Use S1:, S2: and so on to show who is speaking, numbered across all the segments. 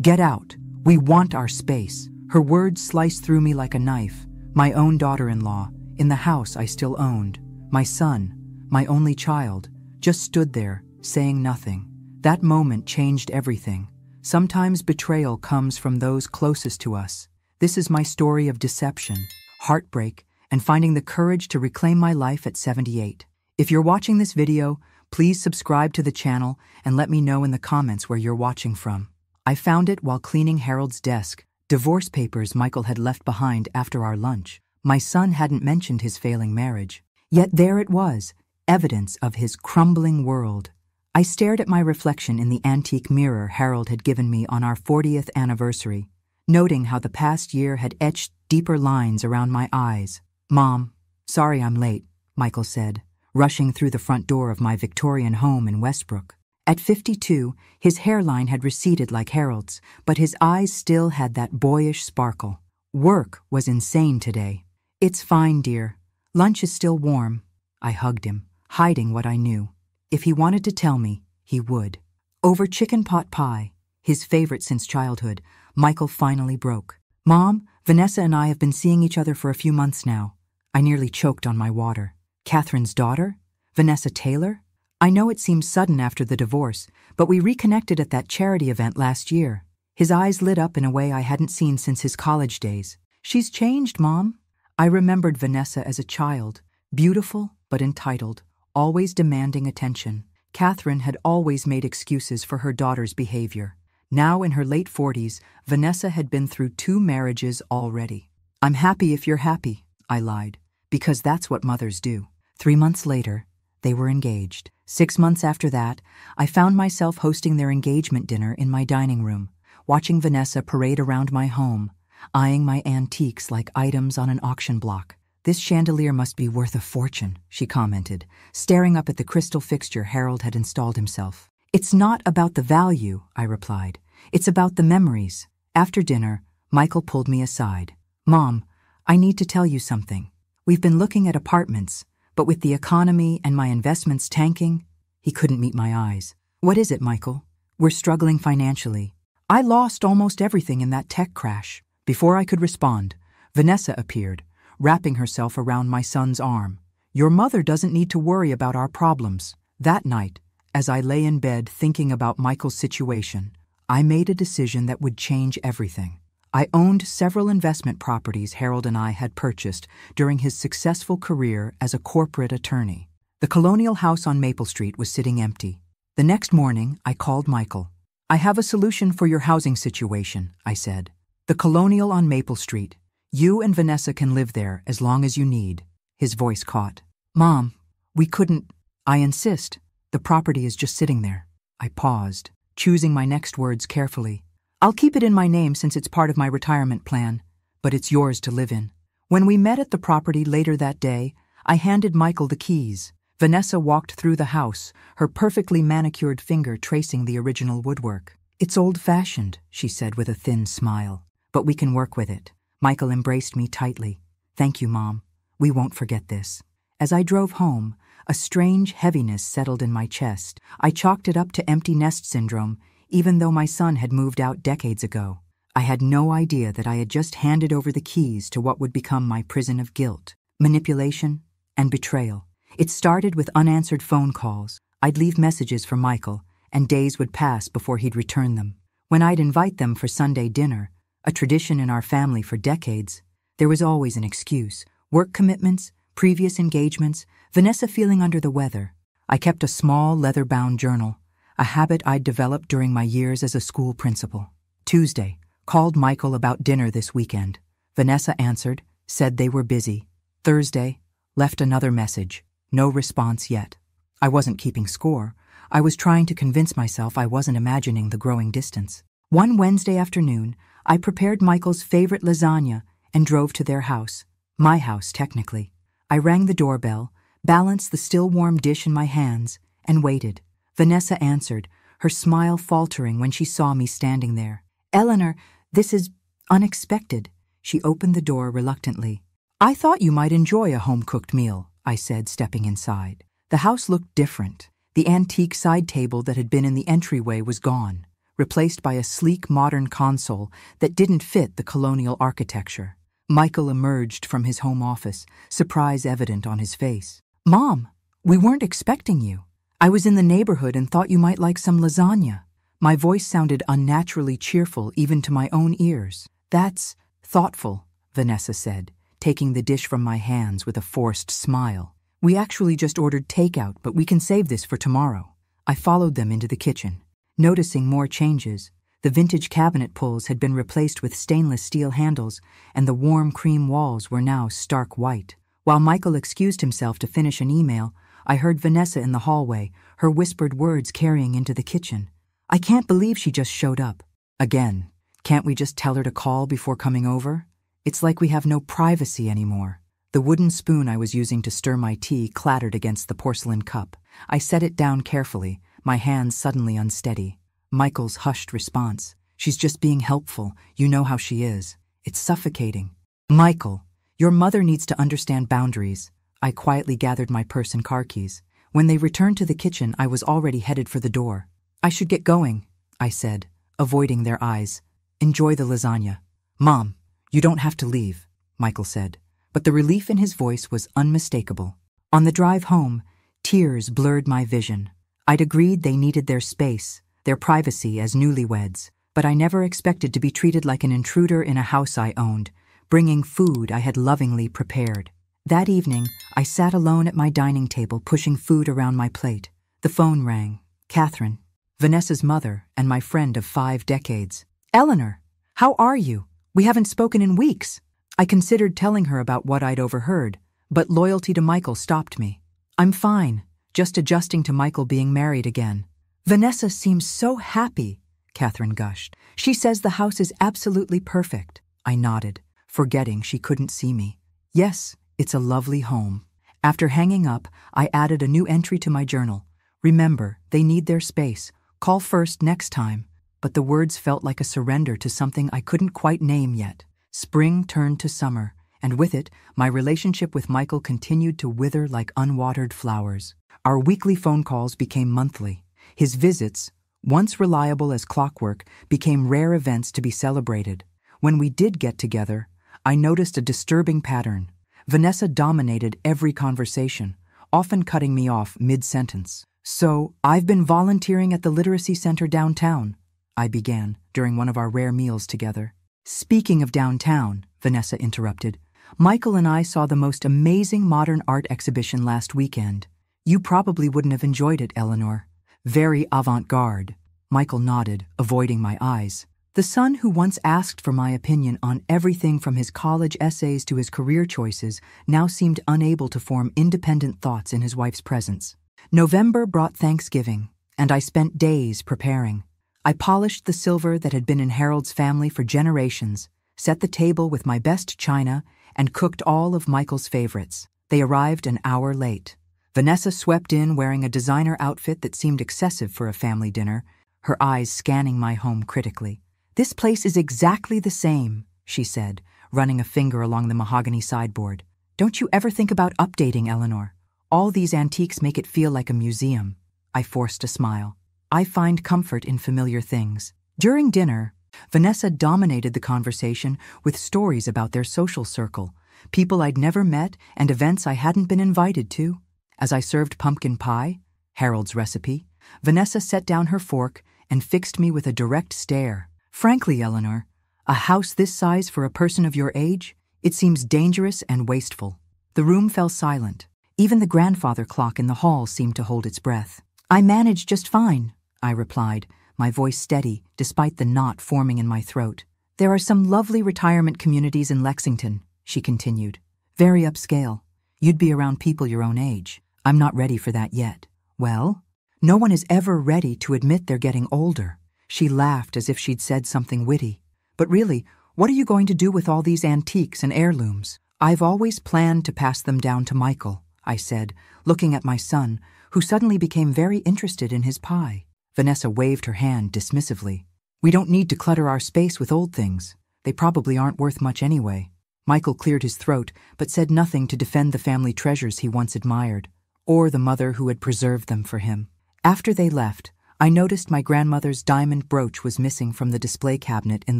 S1: Get out. We want our space." Her words sliced through me like a knife. My own daughter-in-law, in the house I still owned, my son, my only child, just stood there, saying nothing. That moment changed everything. Sometimes betrayal comes from those closest to us. This is my story of deception, heartbreak, and finding the courage to reclaim my life at 78. If you're watching this video, please subscribe to the channel and let me know in the comments where you're watching from. I found it while cleaning Harold's desk, divorce papers Michael had left behind after our lunch. My son hadn't mentioned his failing marriage. Yet there it was, evidence of his crumbling world. I stared at my reflection in the antique mirror Harold had given me on our 40th anniversary, noting how the past year had etched deeper lines around my eyes. "Mom, sorry I'm late," Michael said, rushing through the front door of my Victorian home in Westbrook. At 52, his hairline had receded like Harold's, but his eyes still had that boyish sparkle. Work was insane today. "It's fine, dear. Lunch is still warm." I hugged him, hiding what I knew. If he wanted to tell me, he would. Over chicken pot pie, his favorite since childhood, Michael finally broke. "Mom, Vanessa and I have been seeing each other for a few months now." I nearly choked on my water. "Catherine's daughter? Vanessa Taylor? I know it seems sudden after the divorce, but we reconnected at that charity event last year." His eyes lit up in a way I hadn't seen since his college days. "She's changed, Mom." I remembered Vanessa as a child, beautiful but entitled, always demanding attention. Catherine had always made excuses for her daughter's behavior. Now in her late 40s, Vanessa had been through 2 marriages already. "I'm happy if you're happy," I lied, because that's what mothers do. 3 months later, they were engaged. 6 months after that, I found myself hosting their engagement dinner in my dining room, watching Vanessa parade around my home, eyeing my antiques like items on an auction block. "This chandelier must be worth a fortune," she commented, staring up at the crystal fixture Harold had installed himself. "It's not about the value," I replied. "It's about the memories." After dinner, Michael pulled me aside. "Mom, I need to tell you something. We've been looking at apartments, but with the economy and my investments tanking," he couldn't meet my eyes. "What is it, Michael?" "We're struggling financially. I lost almost everything in that tech crash." Before I could respond, Vanessa appeared, wrapping herself around my son's arm. "Your mother doesn't need to worry about our problems." That night, as I lay in bed thinking about Michael's situation, I made a decision that would change everything. I owned several investment properties Harold and I had purchased during his successful career as a corporate attorney. The Colonial House on Maple Street was sitting empty. The next morning, I called Michael. "I have a solution for your housing situation," I said. "The Colonial on Maple Street. You and Vanessa can live there as long as you need." His voice caught. "Mom, we couldn't." "I insist. The property is just sitting there." I paused, choosing my next words carefully. "I'll keep it in my name since it's part of my retirement plan, but it's yours to live in." When we met at the property later that day, I handed Michael the keys. Vanessa walked through the house, her perfectly manicured finger tracing the original woodwork. "It's old-fashioned," she said with a thin smile, "but we can work with it." Michael embraced me tightly. "Thank you, Mom. We won't forget this." As I drove home, a strange heaviness settled in my chest. I chalked it up to empty nest syndrome, even though my son had moved out decades ago. I had no idea that I had just handed over the keys to what would become my prison of guilt, manipulation, and betrayal. It started with unanswered phone calls. I'd leave messages for Michael, and days would pass before he'd return them. When I'd invite them for Sunday dinner, a tradition in our family for decades, there was always an excuse. Work commitments, previous engagements, Vanessa feeling under the weather. I kept a small leather-bound journal, a habit I'd developed during my years as a school principal. Tuesday, called Michael about dinner this weekend. Vanessa answered, said they were busy. Thursday, left another message. No response yet. I wasn't keeping score. I was trying to convince myself I wasn't imagining the growing distance. One Wednesday afternoon, I prepared Michael's favorite lasagna and drove to their house. My house, technically. I rang the doorbell, balanced the still warm dish in my hands, and waited. Vanessa answered, her smile faltering when she saw me standing there. "Eleanor, this is unexpected." She opened the door reluctantly. "I thought you might enjoy a home-cooked meal," I said, stepping inside. The house looked different. The antique side table that had been in the entryway was gone. replaced by a sleek modern console that didn't fit the colonial architecture. Michael emerged from his home office, surprise evident on his face. "Mom, we weren't expecting you. I was in the neighborhood and thought you might like some lasagna." My voice sounded unnaturally cheerful even to my own ears. "That's thoughtful," Vanessa said, taking the dish from my hands with a forced smile. "We actually just ordered takeout, but we can save this for tomorrow." I followed them into the kitchen. Noticing more changes, the vintage cabinet pulls had been replaced with stainless steel handles, and the warm cream walls were now stark white. While Michael excused himself to finish an email, I heard Vanessa in the hallway, her whispered words carrying into the kitchen. "I can't believe she just showed up." "Again, can't we just tell her to call before coming over? It's like we have no privacy anymore." The wooden spoon I was using to stir my tea clattered against the porcelain cup. I set it down carefully, my hands suddenly unsteady. Michael's hushed response. "She's just being helpful. You know how she is. It's suffocating." "Michael, your mother needs to understand boundaries." I quietly gathered my purse and car keys. When they returned to the kitchen, I was already headed for the door. "I should get going," I said, avoiding their eyes. "Enjoy the lasagna." "Mom, you don't have to leave," Michael said, but the relief in his voice was unmistakable. On the drive home, tears blurred my vision. I'd agreed they needed their space, their privacy as newlyweds, but I never expected to be treated like an intruder in a house I owned, bringing food I had lovingly prepared. That evening, I sat alone at my dining table pushing food around my plate. The phone rang. Catherine, Vanessa's mother and my friend of 5 decades. "Eleanor, how are you? We haven't spoken in weeks." I considered telling her about what I'd overheard, but loyalty to Michael stopped me. "I'm fine, just adjusting to Michael being married again." "Vanessa seems so happy," Catherine gushed. "She says the house is absolutely perfect." I nodded, forgetting she couldn't see me. "Yes, it's a lovely home." After hanging up, I added a new entry to my journal. "Remember, they need their space. Call first next time." But the words felt like a surrender to something I couldn't quite name yet. Spring turned to summer, and with it, my relationship with Michael continued to wither like unwatered flowers. Our weekly phone calls became monthly. His visits, once reliable as clockwork, became rare events to be celebrated. When we did get together, I noticed a disturbing pattern. Vanessa dominated every conversation, often cutting me off mid-sentence. "So, I've been volunteering at the Literacy Center downtown," I began during one of our rare meals together. "Speaking of downtown," Vanessa interrupted, "Michael and I saw the most amazing modern art exhibition last weekend. You probably wouldn't have enjoyed it, Eleanor. Very avant-garde." Michael nodded, avoiding my eyes. The son who once asked for my opinion on everything from his college essays to his career choices now seemed unable to form independent thoughts in his wife's presence. November brought Thanksgiving, and I spent days preparing. I polished the silver that had been in Harold's family for generations, set the table with my best china, and cooked all of Michael's favorites. They arrived an hour late. Vanessa swept in wearing a designer outfit that seemed excessive for a family dinner, her eyes scanning my home critically. "This place is exactly the same," she said, running a finger along the mahogany sideboard. "Don't you ever think about updating, Eleanor? All these antiques make it feel like a museum." I forced a smile. I find comfort in familiar things. During dinner, Vanessa dominated the conversation with stories about their social circle, people I'd never met and events I hadn't been invited to. As I served pumpkin pie, Harold's recipe, Vanessa set down her fork and fixed me with a direct stare. "Frankly, Eleanor, a house this size for a person of your age, it seems dangerous and wasteful." The room fell silent. Even the grandfather clock in the hall seemed to hold its breath. "I managed just fine," I replied, my voice steady despite the knot forming in my throat. "There are some lovely retirement communities in Lexington," she continued. "Very upscale. You'd be around people your own age. I'm not ready for that yet." "Well, no one is ever ready to admit they're getting older." She laughed as if she'd said something witty. "But really, what are you going to do with all these antiques and heirlooms?" "I've always planned to pass them down to Michael," I said, looking at my son, who suddenly became very interested in his pie. Vanessa waved her hand dismissively. "We don't need to clutter our space with old things. They probably aren't worth much anyway." Michael cleared his throat, but said nothing to defend the family treasures he once admired, or the mother who had preserved them for him. After they left, I noticed my grandmother's diamond brooch was missing from the display cabinet in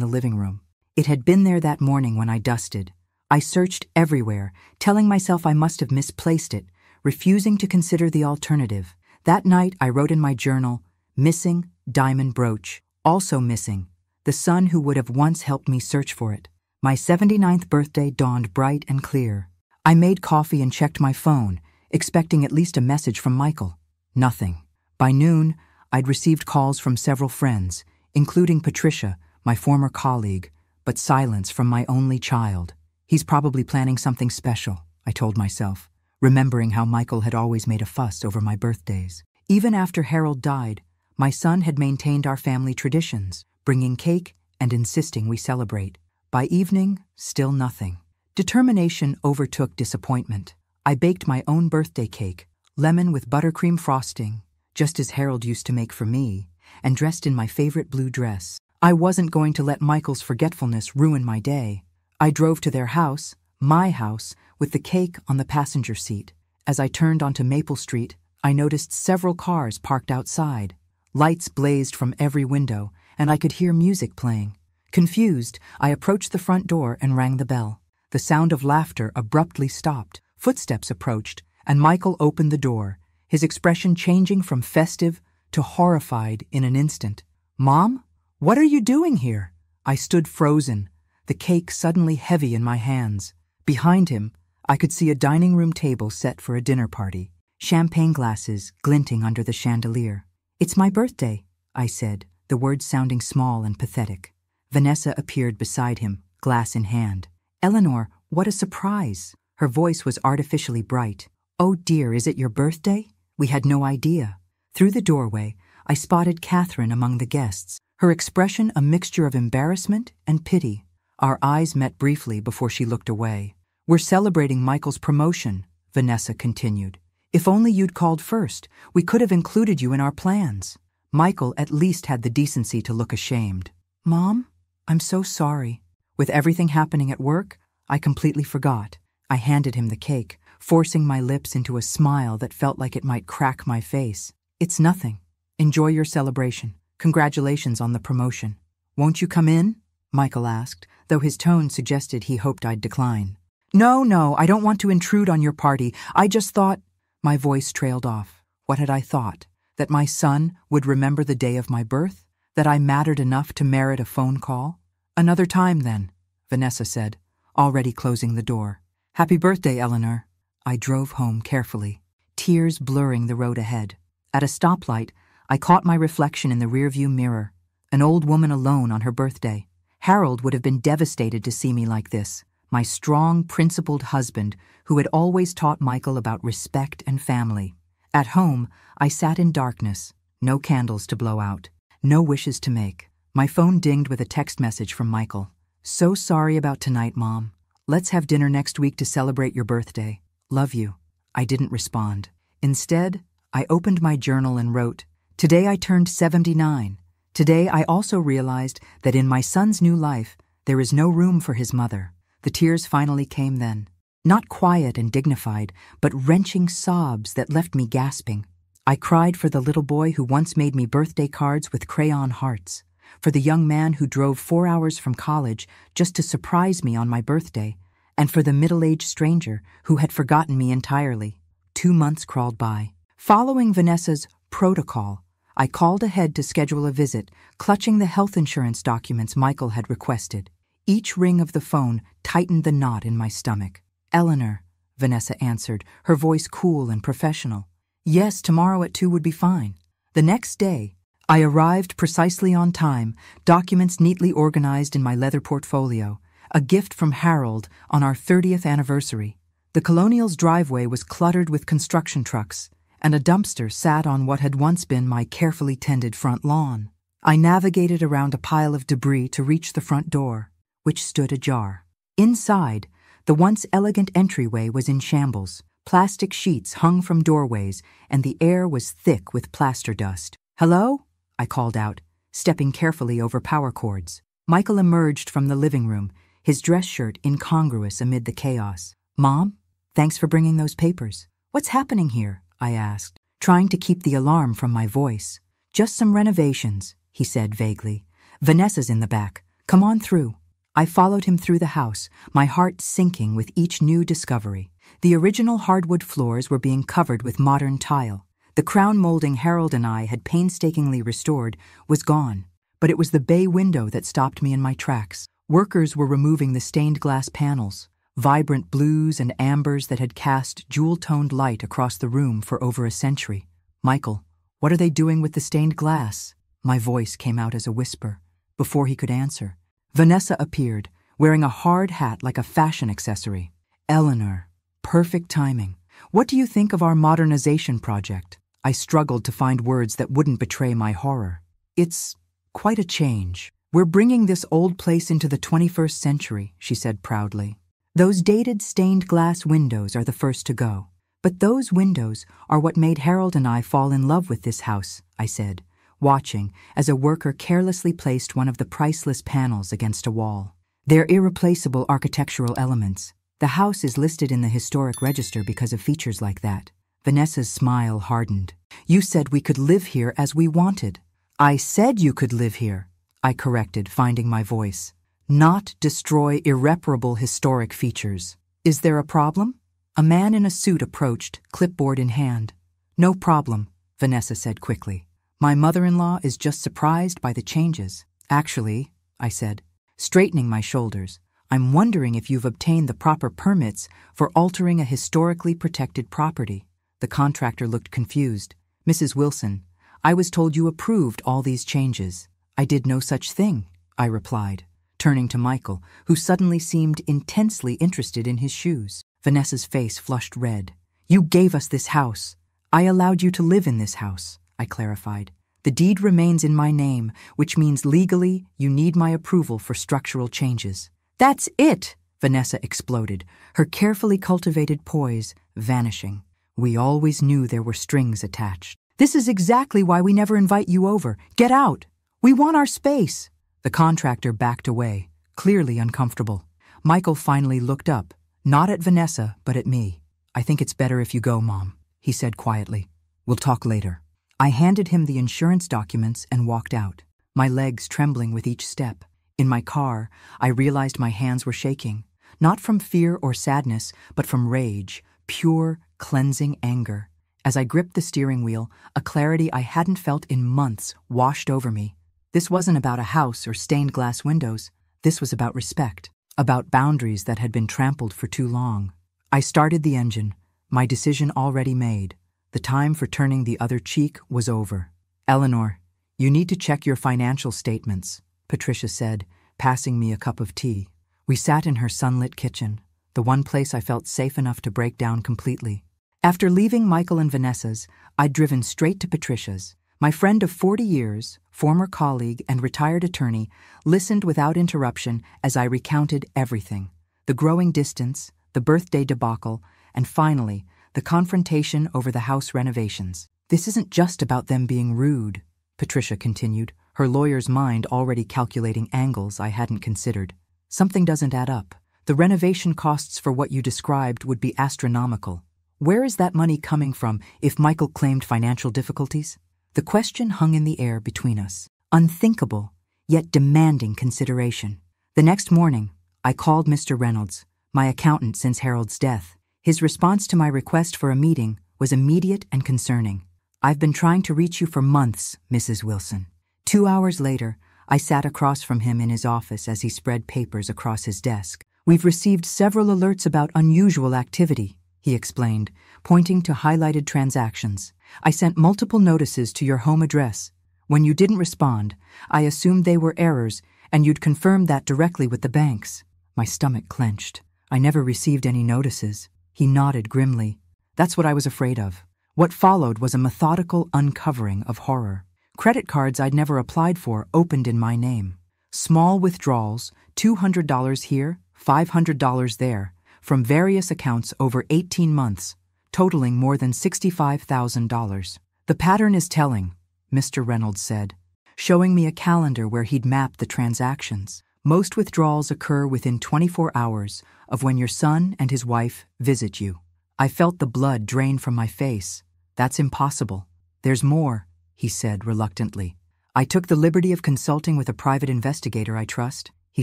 S1: the living room. It had been there that morning when I dusted. I searched everywhere, telling myself I must have misplaced it, refusing to consider the alternative. That night I wrote in my journal, "Missing diamond brooch, also missing the son who would have once helped me search for it." My 79th birthday dawned bright and clear. I made coffee and checked my phone, expecting at least a message from Michael. Nothing. By noon, I'd received calls from several friends, including Patricia, my former colleague, but silence from my only child. He's probably planning something special, I told myself, remembering how Michael had always made a fuss over my birthdays. Even after Harold died, my son had maintained our family traditions, bringing cake and insisting we celebrate. By evening, still nothing. Determination overtook disappointment. I baked my own birthday cake, lemon with buttercream frosting, just as Harold used to make for me, and dressed in my favorite blue dress. I wasn't going to let Michael's forgetfulness ruin my day. I drove to their house, my house, with the cake on the passenger seat. As I turned onto Maple Street, I noticed several cars parked outside. Lights blazed from every window, and I could hear music playing. Confused, I approached the front door and rang the bell. The sound of laughter abruptly stopped. Footsteps approached, and Michael opened the door, his expression changing from festive to horrified in an instant. "Mom, what are you doing here?" I stood frozen, the cake suddenly heavy in my hands. Behind him, I could see a dining room table set for a dinner party, champagne glasses glinting under the chandelier. "It's my birthday," I said, the words sounding small and pathetic. Vanessa appeared beside him, glass in hand. "Eleanor, what a surprise!" Her voice was artificially bright. "Oh dear, is it your birthday? We had no idea." Through the doorway, I spotted Catherine among the guests, her expression a mixture of embarrassment and pity. Our eyes met briefly before she looked away. "We're celebrating Michael's promotion," Vanessa continued. "If only you'd called first, we could have included you in our plans." Michael at least had the decency to look ashamed. "Mom, I'm so sorry." With everything happening at work, I completely forgot. I handed him the cake, forcing my lips into a smile that felt like it might crack my face. "It's nothing. Enjoy your celebration. Congratulations on the promotion." "Won't you come in?" Michael asked, though his tone suggested he hoped I'd decline. No, I don't want to intrude on your party. I just thought—" My voice trailed off. What had I thought? That my son would remember the day of my birth? That I mattered enough to merit a phone call? "Another time, then," Vanessa said, already closing the door. "Happy birthday, Eleanor." I drove home carefully, tears blurring the road ahead. At a stoplight, I caught my reflection in the rearview mirror, an old woman alone on her birthday. Harold would have been devastated to see me like this, my strong, principled husband who had always taught Michael about respect and family. At home, I sat in darkness, no candles to blow out, no wishes to make. My phone dinged with a text message from Michael. "So sorry about tonight, Mom. Let's have dinner next week to celebrate your birthday. Love you." I didn't respond. Instead, I opened my journal and wrote, "Today I turned 79. Today I also realized that in my son's new life, there is no room for his mother." The tears finally came then. Not quiet and dignified, but wrenching sobs that left me gasping. I cried for the little boy who once made me birthday cards with crayon hearts, for the young man who drove 4 hours from college just to surprise me on my birthday, and for the middle-aged stranger who had forgotten me entirely. 2 months crawled by. Following Vanessa's protocol, I called ahead to schedule a visit, clutching the health insurance documents Michael had requested. Each ring of the phone tightened the knot in my stomach. "Eleanor," Vanessa answered, her voice cool and professional. "Yes, tomorrow at 2 would be fine." The next day, I arrived precisely on time, documents neatly organized in my leather portfolio, a gift from Harold on our 30th anniversary. The Colonial's driveway was cluttered with construction trucks, and a dumpster sat on what had once been my carefully tended front lawn. I navigated around a pile of debris to reach the front door, which stood ajar. Inside, the once elegant entryway was in shambles. Plastic sheets hung from doorways, and the air was thick with plaster dust. "Hello?" I called out, stepping carefully over power cords. Michael emerged from the living room, his dress shirt incongruous amid the chaos. "Mom, thanks for bringing those papers." "What's happening here?" I asked, trying to keep the alarm from my voice. Just some renovations, he said vaguely. Vanessa's in the back. Come on through. I followed him through the house, my heart sinking with each new discovery. The original hardwood floors were being covered with modern tile. The crown molding Harold and I had painstakingly restored was gone, but it was the bay window that stopped me in my tracks. Workers were removing the stained glass panels, vibrant blues and ambers that had cast jewel-toned light across the room for over a century. Michael, what are they doing with the stained glass? My voice came out as a whisper. Before he could answer, Vanessa appeared, wearing a hard hat like a fashion accessory. Eleanor, perfect timing. What do you think of our modernization project? I struggled to find words that wouldn't betray my horror. It's quite a change. We're bringing this old place into the 21st century, she said proudly. Those dated stained glass windows are the first to go. But those windows are what made Harold and I fall in love with this house, I said, watching as a worker carelessly placed one of the priceless panels against a wall. They're irreplaceable architectural elements. The house is listed in the historic register because of features like that. Vanessa's smile hardened. You said we could live here as we wanted. I said you could live here, I corrected, finding my voice. Not destroy irreparable historic features. Is there a problem? A man in a suit approached, clipboard in hand. No problem, Vanessa said quickly. My mother-in-law is just surprised by the changes. Actually, I said, straightening my shoulders, I'm wondering if you've obtained the proper permits for altering a historically protected property. The contractor looked confused. Mrs. Wilson, I was told you approved all these changes. I did no such thing, I replied, turning to Michael, who suddenly seemed intensely interested in his shoes. Vanessa's face flushed red. You gave us this house. I allowed you to live in this house, I clarified. The deed remains in my name, which means legally you need my approval for structural changes. That's it, Vanessa exploded, her carefully cultivated poise vanishing. We always knew there were strings attached. This is exactly why we never invite you over. Get out. We want our space. The contractor backed away, clearly uncomfortable. Michael finally looked up, not at Vanessa, but at me. I think it's better if you go, Mom, he said quietly. We'll talk later. I handed him the insurance documents and walked out, my legs trembling with each step. In my car, I realized my hands were shaking, not from fear or sadness, but from rage, pure, cleansing anger. As I gripped the steering wheel, a clarity I hadn't felt in months washed over me. This wasn't about a house or stained glass windows. This was about respect, about boundaries that had been trampled for too long. I started the engine, my decision already made. The time for turning the other cheek was over. Eleanor, you need to check your financial statements, Patricia said, passing me a cup of tea. We sat in her sunlit kitchen, the one place I felt safe enough to break down completely. After leaving Michael and Vanessa's, I'd driven straight to Patricia's. My friend of 40 years, former colleague and retired attorney, listened without interruption as I recounted everything. The growing distance, the birthday debacle, and finally, the confrontation over the house renovations. This isn't just about them being rude, Patricia continued, her lawyer's mind already calculating angles I hadn't considered. Something doesn't add up. The renovation costs for what you described would be astronomical. Where is that money coming from if Michael claimed financial difficulties? The question hung in the air between us, unthinkable, yet demanding consideration. The next morning, I called Mr. Reynolds, my accountant since Harold's death. His response to my request for a meeting was immediate and concerning. I've been trying to reach you for months, Mrs. Wilson. 2 hours later, I sat across from him in his office as he spread papers across his desk. We've received several alerts about unusual activity, he explained, pointing to highlighted transactions. I sent multiple notices to your home address. When you didn't respond, I assumed they were errors, and you'd confirmed that directly with the banks. My stomach clenched. I never received any notices. He nodded grimly. That's what I was afraid of. What followed was a methodical uncovering of horror. Credit cards I'd never applied for opened in my name. Small withdrawals, $200 here, $500 there, from various accounts over 18 months, totaling more than $65,000. The pattern is telling, Mr. Reynolds said, showing me a calendar where he'd mapped the transactions. Most withdrawals occur within 24 hours of when your son and his wife visit you. I felt the blood drain from my face. That's impossible. There's more. he said reluctantly. I took the liberty of consulting with a private investigator I trust. He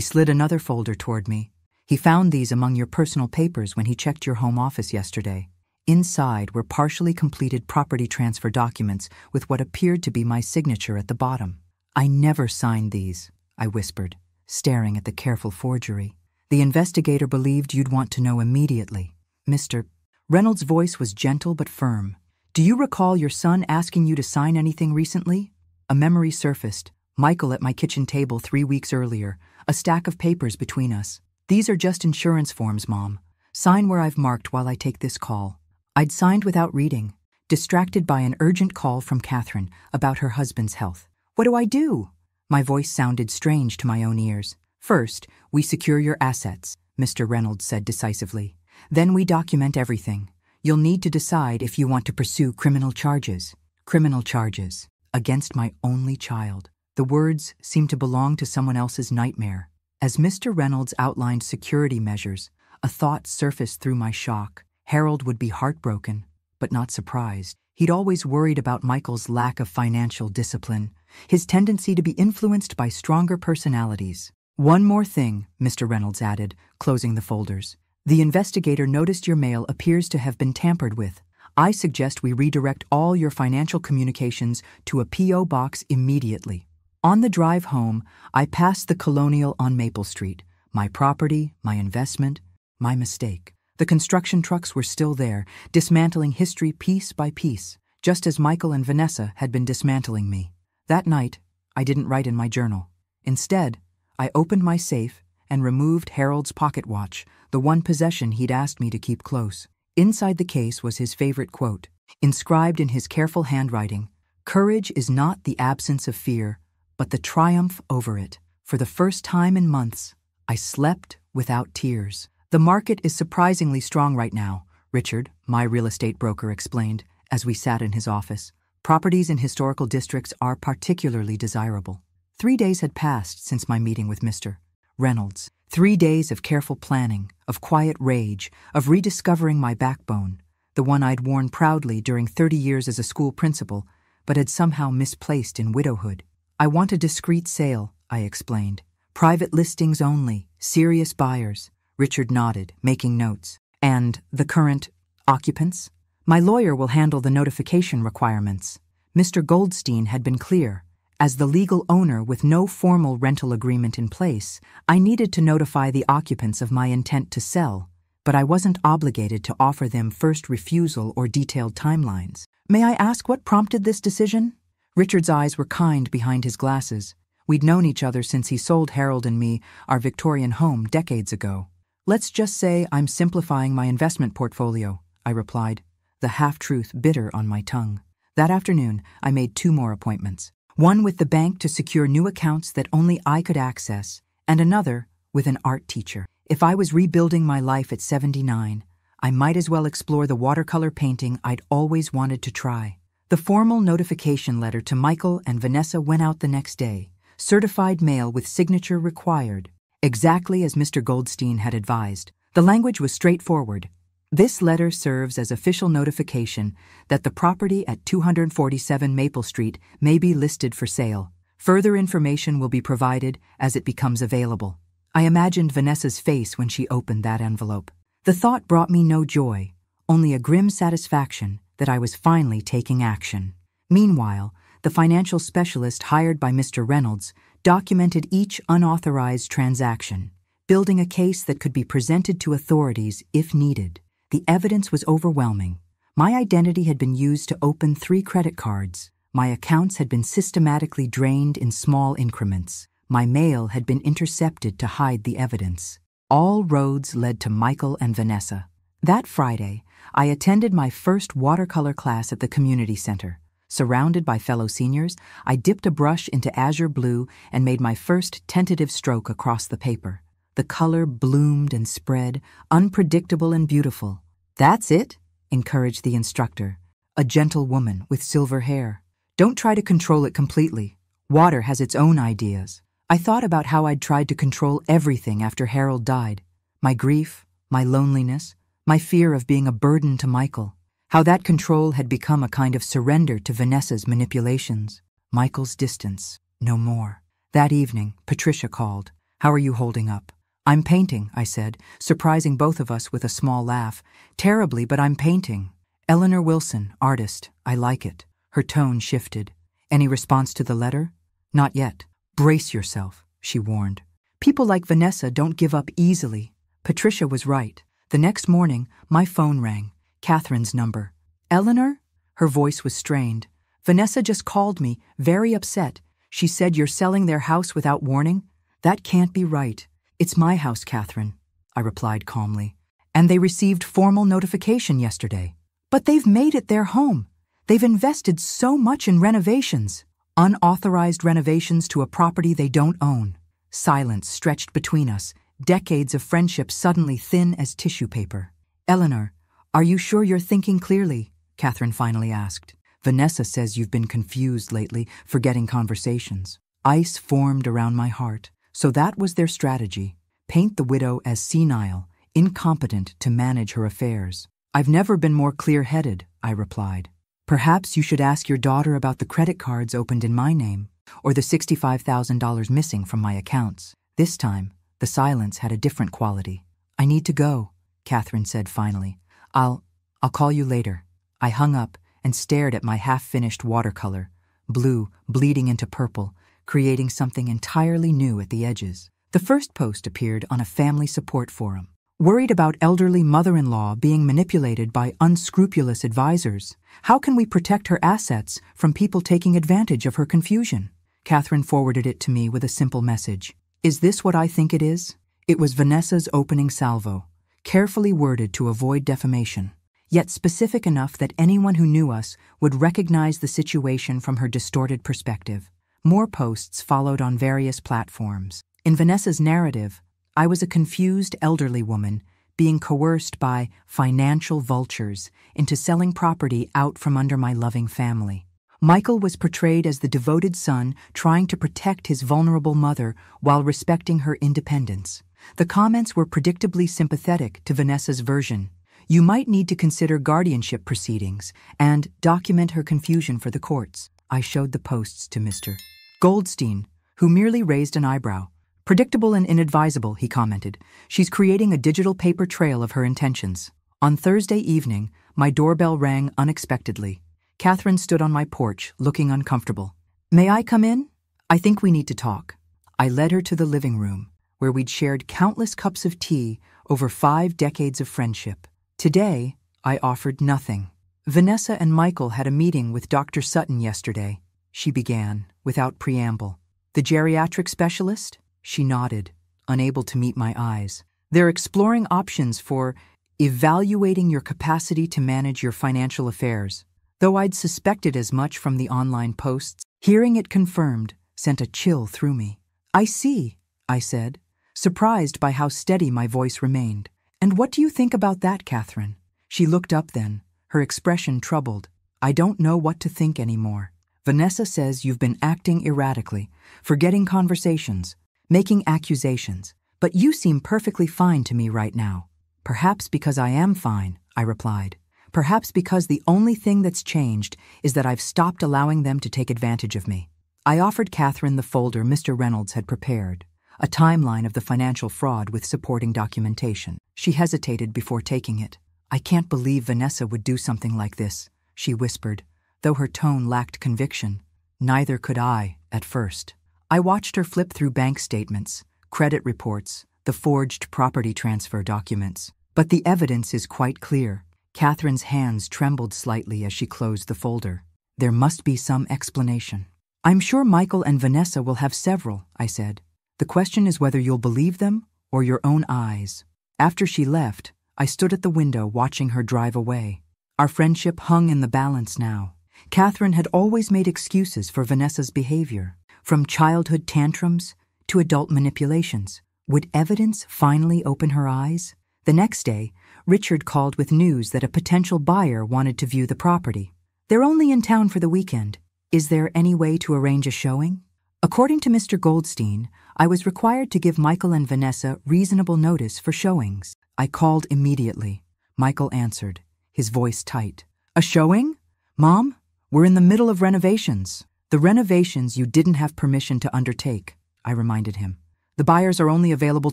S1: slid another folder toward me. He found these among your personal papers when he checked your home office yesterday. Inside were partially completed property transfer documents with what appeared to be my signature at the bottom. I never signed these, I whispered, staring at the careful forgery. The investigator believed you'd want to know immediately. Mr. Reynolds' voice was gentle but firm. Do you recall your son asking you to sign anything recently? A memory surfaced. Michael at my kitchen table 3 weeks earlier, a stack of papers between us. These are just insurance forms, Mom. Sign where I've marked while I take this call. I'd signed without reading, distracted by an urgent call from Catherine about her husband's health. What do I do? My voice sounded strange to my own ears. First, we secure your assets, Mr. Reynolds said decisively. Then we document everything. You'll need to decide if you want to pursue criminal charges. Criminal charges. Against my only child. The words seemed to belong to someone else's nightmare. As Mr. Reynolds outlined security measures, a thought surfaced through my shock. Harold would be heartbroken, but not surprised. He'd always worried about Michael's lack of financial discipline, his tendency to be influenced by stronger personalities. One more thing, Mr. Reynolds added, closing the folders. The investigator noticed your mail appears to have been tampered with. I suggest we redirect all your financial communications to a P.O. box immediately. On the drive home, I passed the Colonial on Maple Street. My property, my investment, my mistake. The construction trucks were still there, dismantling history piece by piece, just as Michael and Vanessa had been dismantling me. That night, I didn't write in my journal. Instead, I opened my safe and removed Harold's pocket watch, the one possession he'd asked me to keep close. Inside the case was his favorite quote, inscribed in his careful handwriting, "Courage is not the absence of fear, but the triumph over it." For the first time in months, I slept without tears. The market is surprisingly strong right now, Richard, my real estate broker, explained as we sat in his office. Properties in historical districts are particularly desirable. 3 days had passed since my meeting with Mr. Reynolds. 3 days of careful planning, of quiet rage, of rediscovering my backbone, the one I'd worn proudly during 30 years as a school principal, but had somehow misplaced in widowhood. I want a discreet sale, I explained. Private listings only, serious buyers. Richard nodded, making notes. And the current occupants? My lawyer will handle the notification requirements. Mr. Goldstein had been clear. As the legal owner with no formal rental agreement in place, I needed to notify the occupants of my intent to sell, but I wasn't obligated to offer them first refusal or detailed timelines. May I ask what prompted this decision? Richard's eyes were kind behind his glasses. We'd known each other since he sold Harold and me our Victorian home decades ago. Let's just say I'm simplifying my investment portfolio, I replied, the half-truth bitter on my tongue. That afternoon, I made 2 more appointments. One with the bank to secure new accounts that only I could access, and another with an art teacher. If I was rebuilding my life at 79, I might as well explore the watercolor painting I'd always wanted to try. The formal notification letter to Michael and Vanessa went out the next day, certified mail with signature required, exactly as Mr. Goldstein had advised. The language was straightforward. This letter serves as official notification that the property at 247 Maple Street may be listed for sale. Further information will be provided as it becomes available. I imagined Vanessa's face when she opened that envelope. The thought brought me no joy, only a grim satisfaction that I was finally taking action. Meanwhile, the financial specialist hired by Mr. Reynolds documented each unauthorized transaction, building a case that could be presented to authorities if needed. The evidence was overwhelming. My identity had been used to open 3 credit cards. My accounts had been systematically drained in small increments. My mail had been intercepted to hide the evidence. All roads led to Michael and Vanessa. That Friday, I attended my first watercolor class at the community center. Surrounded by fellow seniors, I dipped a brush into azure blue and made my first tentative stroke across the paper. The color bloomed and spread, unpredictable and beautiful. "That's it," encouraged the instructor, a gentle woman with silver hair. "Don't try to control it completely. Water has its own ideas." I thought about how I'd tried to control everything after Harold died. My grief, my loneliness, my fear of being a burden to Michael. How that control had become a kind of surrender to Vanessa's manipulations. Michael's distance, no more. That evening, Patricia called. "How are you holding up?" "I'm painting," I said, surprising both of us with a small laugh. "Terribly, but I'm painting." "Eleanor Wilson, artist. I like it." Her tone shifted. "Any response to the letter?" "Not yet." "Brace yourself," she warned. "People like Vanessa don't give up easily." Patricia was right. The next morning, my phone rang. Catherine's number. "Eleanor?" Her voice was strained. "Vanessa just called me, very upset. She said you're selling their house without warning." "That can't be right." "It's my house, Catherine," I replied calmly. "And they received formal notification yesterday." "But they've made it their home. They've invested so much in renovations." "Unauthorized renovations to a property they don't own." Silence stretched between us, decades of friendship suddenly thin as tissue paper. "Eleanor, are you sure you're thinking clearly?" Catherine finally asked. "Vanessa says you've been confused lately, forgetting conversations." Ice formed around my heart. So that was their strategy. Paint the widow as senile, incompetent to manage her affairs. "I've never been more clear-headed," I replied. "Perhaps you should ask your daughter about the credit cards opened in my name, or the $65,000 missing from my accounts." This time, the silence had a different quality. "I need to go," Catherine said finally. I'll call you later." I hung up and stared at my half-finished watercolor, blue bleeding into purple, creating something entirely new at the edges. The first post appeared on a family support forum. "Worried about elderly mother-in-law being manipulated by unscrupulous advisors. How can we protect her assets from people taking advantage of her confusion?" Catherine forwarded it to me with a simple message. "Is this what I think it is?" It was Vanessa's opening salvo, carefully worded to avoid defamation, yet specific enough that anyone who knew us would recognize the situation from her distorted perspective. More posts followed on various platforms. In Vanessa's narrative, I was a confused elderly woman being coerced by financial vultures into selling property out from under my loving family. Michael was portrayed as the devoted son trying to protect his vulnerable mother while respecting her independence. The comments were predictably sympathetic to Vanessa's version. "You might need to consider guardianship proceedings and document her confusion for the courts." I showed the posts to Mr. Goldstein, who merely raised an eyebrow. "Predictable and inadvisable," he commented. "She's creating a digital paper trail of her intentions." On Thursday evening, my doorbell rang unexpectedly. Catherine stood on my porch, looking uncomfortable. "May I come in? I think we need to talk." I led her to the living room, where we'd shared countless cups of tea over 5 decades of friendship. Today, I offered nothing. "Vanessa and Michael had a meeting with Dr. Sutton yesterday," she began, without preamble. "The geriatric specialist?" She nodded, unable to meet my eyes. "They're exploring options for evaluating your capacity to manage your financial affairs." Though I'd suspected as much from the online posts, hearing it confirmed sent a chill through me. "I see," I said, surprised by how steady my voice remained. "And what do you think about that, Catherine?" She looked up then, her expression troubled. "I don't know what to think anymore. Vanessa says you've been acting erratically, forgetting conversations, making accusations, but you seem perfectly fine to me right now." "Perhaps because I am fine," I replied. "Perhaps because the only thing that's changed is that I've stopped allowing them to take advantage of me." I offered Catherine the folder Mr. Reynolds had prepared, a timeline of the financial fraud with supporting documentation. She hesitated before taking it. "I can't believe Vanessa would do something like this," she whispered, though her tone lacked conviction. Neither could I, at first. I watched her flip through bank statements, credit reports, the forged property transfer documents. But the evidence is quite clear. Catherine's hands trembled slightly as she closed the folder. "There must be some explanation." "I'm sure Michael and Vanessa will have several," I said. "The question is whether you'll believe them or your own eyes." After she left, I stood at the window watching her drive away. Our friendship hung in the balance now. Catherine had always made excuses for Vanessa's behavior, from childhood tantrums to adult manipulations. Would evidence finally open her eyes? The next day, Richard called with news that a potential buyer wanted to view the property. "They're only in town for the weekend. Is there any way to arrange a showing?" According to Mr. Goldstein, I was required to give Michael and Vanessa reasonable notice for showings. I called immediately. Michael answered, his voice tight. A showing? Mom, we're in the middle of renovations. The renovations you didn't have permission to undertake, I reminded him. The buyers are only available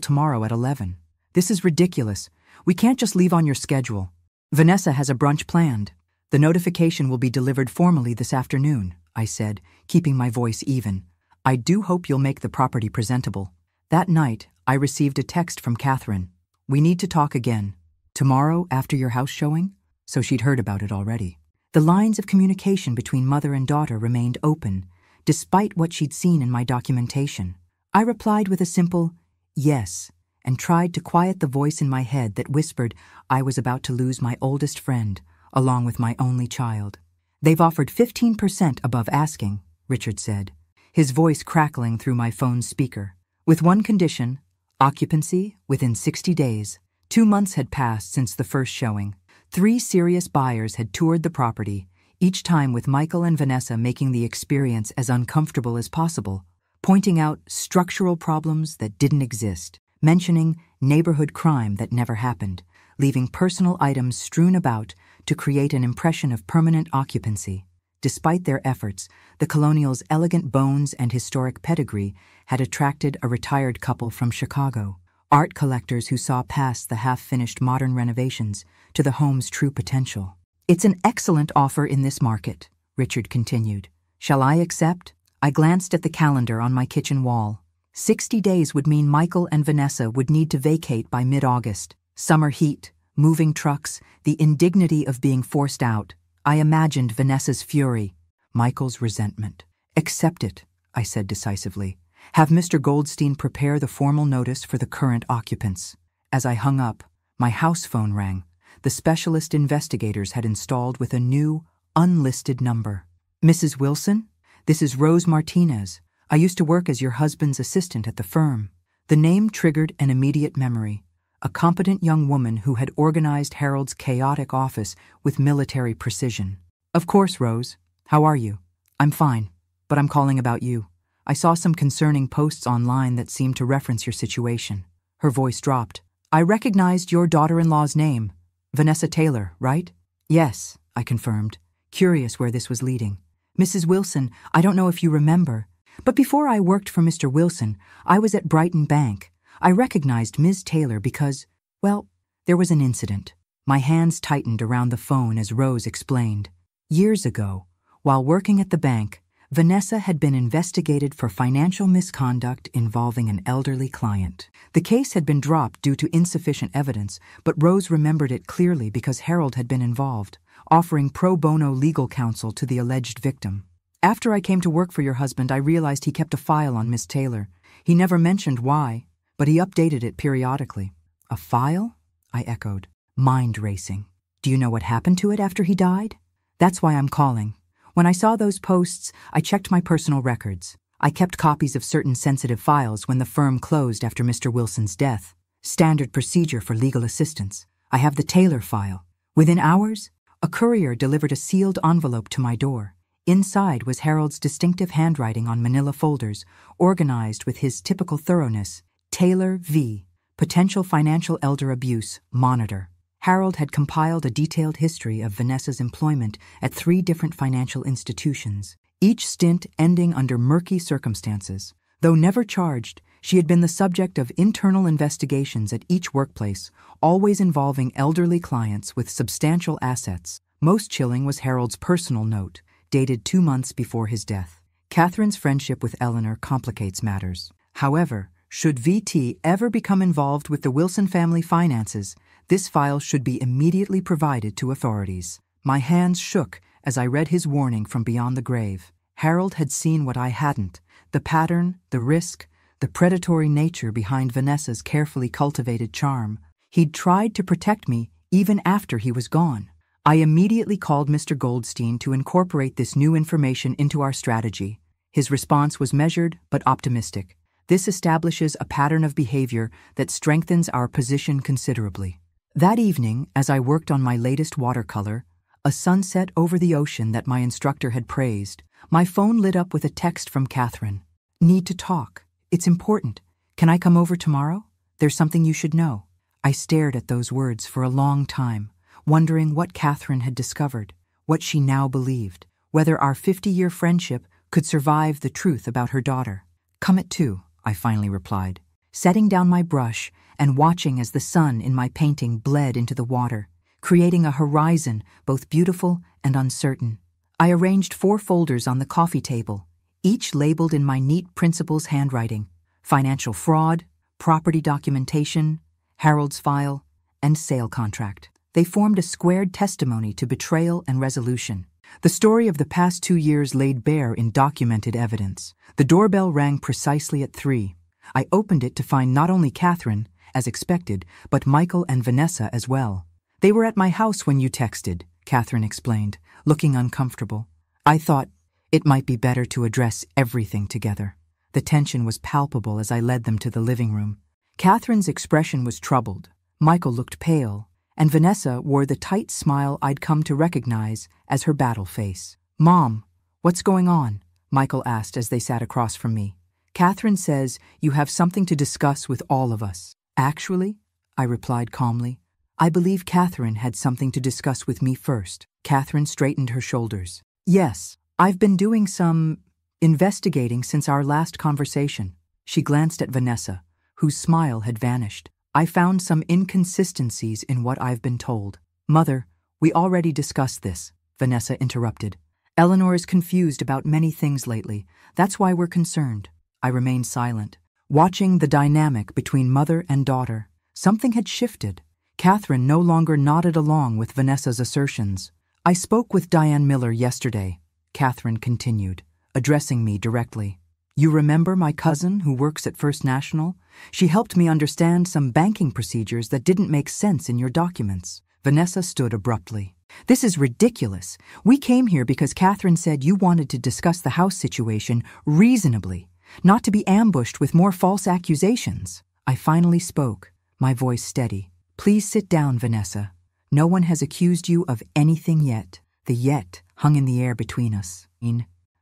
S1: tomorrow at 11. This is ridiculous. We can't just leave on your schedule. Vanessa has a brunch planned. The notification will be delivered formally this afternoon, I said, keeping my voice even. I do hope you'll make the property presentable. That night, I received a text from Catherine. We need to talk again. Tomorrow after your house showing? So she'd heard about it already. The lines of communication between mother and daughter remained open, despite what she'd seen in my documentation. I replied with a simple yes, and tried to quiet the voice in my head that whispered I was about to lose my oldest friend, along with my only child. They've offered 15% above asking, Richard said, his voice crackling through my phone's speaker. With one condition, occupancy within 60 days. 2 months had passed since the first showing. 3 serious buyers had toured the property, each time with Michael and Vanessa making the experience as uncomfortable as possible, pointing out structural problems that didn't exist, mentioning neighborhood crime that never happened, leaving personal items strewn about to create an impression of permanent occupancy. Despite their efforts, the Colonial's elegant bones and historic pedigree had attracted a retired couple from Chicago, art collectors who saw past the half-finished modern renovations to the home's true potential. It's an excellent offer in this market, Richard continued. Shall I accept? I glanced at the calendar on my kitchen wall. 60 days would mean Michael and Vanessa would need to vacate by mid-August. Summer heat, moving trucks, the indignity of being forced out. I imagined Vanessa's fury, Michael's resentment. Accept it, I said decisively. Have Mr. Goldstein prepare the formal notice for the current occupants. As I hung up, my house phone rang. The specialist investigators had installed with a new, unlisted number. Mrs. Wilson? This is Rose Martinez. I used to work as your husband's assistant at the firm. The name triggered an immediate memory. A competent young woman who had organized Harold's chaotic office with military precision. Of course, Rose. How are you? I'm fine, but I'm calling about you. I saw some concerning posts online that seemed to reference your situation. Her voice dropped. I recognized your daughter-in-law's name. Vanessa Taylor, right? Yes, I confirmed, curious where this was leading. Mrs. Wilson, I don't know if you remember, but before I worked for Mr. Wilson, I was at Brighton Bank. I recognized Ms. Taylor because, well, there was an incident. My hands tightened around the phone as Rose explained. Years ago, while working at the bank, Vanessa had been investigated for financial misconduct involving an elderly client. The case had been dropped due to insufficient evidence, but Rose remembered it clearly because Harold had been involved, offering pro bono legal counsel to the alleged victim. After I came to work for your husband, I realized he kept a file on Miss Taylor. He never mentioned why, but he updated it periodically. A file? I echoed, mind racing. Do you know what happened to it after he died? That's why I'm calling. When I saw those posts, I checked my personal records. I kept copies of certain sensitive files when the firm closed after Mr. Wilson's death. Standard procedure for legal assistance. I have the Taylor file. Within hours, a courier delivered a sealed envelope to my door. Inside was Harold's distinctive handwriting on manila folders, organized with his typical thoroughness. Taylor V. Potential financial elder abuse, monitor. Harold had compiled a detailed history of Vanessa's employment at 3 different financial institutions, each stint ending under murky circumstances. Though never charged, she had been the subject of internal investigations at each workplace, always involving elderly clients with substantial assets. Most chilling was Harold's personal note, dated 2 months before his death. Catherine's friendship with Eleanor complicates matters. However, should VT ever become involved with the Wilson family finances, this file should be immediately provided to authorities. My hands shook as I read his warning from beyond the grave. Harold had seen what I hadn't, the pattern, the risk, the predatory nature behind Vanessa's carefully cultivated charm. He'd tried to protect me even after he was gone. I immediately called Mr. Goldstein to incorporate this new information into our strategy. His response was measured but optimistic. This establishes a pattern of behavior that strengthens our position considerably. That evening, as I worked on my latest watercolor, a sunset over the ocean that my instructor had praised, my phone lit up with a text from Catherine. Need to talk. It's important. Can I come over tomorrow? There's something you should know. I stared at those words for a long time, wondering what Catherine had discovered, what she now believed, whether our 50-year friendship could survive the truth about her daughter. "Come at 2, I finally replied, setting down my brush and watching as the sun in my painting bled into the water, creating a horizon both beautiful and uncertain. I arranged 4 folders on the coffee table, each labeled in my neat principal's handwriting: financial fraud, property documentation, Harold's file, and sale contract. They formed a squared testimony to betrayal and resolution. The story of the past 2 years laid bare in documented evidence. The doorbell rang precisely at 3. I opened it to find not only Catherine, as expected, but Michael and Vanessa as well. "They were at my house when you texted," Catherine explained, looking uncomfortable. I thought it might be better to address everything together. The tension was palpable as I led them to the living room. Catherine's expression was troubled, Michael looked pale, and Vanessa wore the tight smile I'd come to recognize as her battle face. "Mom, what's going on?" Michael asked as they sat across from me. "Catherine says you have something to discuss with all of us." "Actually," I replied calmly, "I believe Catherine had something to discuss with me first." Catherine straightened her shoulders. "Yes, I've been doing some investigating since our last conversation." She glanced at Vanessa, whose smile had vanished. "I found some inconsistencies in what I've been told." "Mother, we already discussed this," Vanessa interrupted. "Eleanor is confused about many things lately. That's why we're concerned." I remained silent, watching the dynamic between mother and daughter. Something had shifted. Catherine no longer nodded along with Vanessa's assertions. "I spoke with Diane Miller yesterday," Catherine continued, addressing me directly. "You remember my cousin who works at First National? She helped me understand some banking procedures that didn't make sense in your documents." Vanessa stood abruptly. "This is ridiculous. We came here because Catherine said you wanted to discuss the house situation reasonably, not to be ambushed with more false accusations." I finally spoke, my voice steady. "Please sit down, Vanessa. No one has accused you of anything yet." The "yet" hung in the air between us.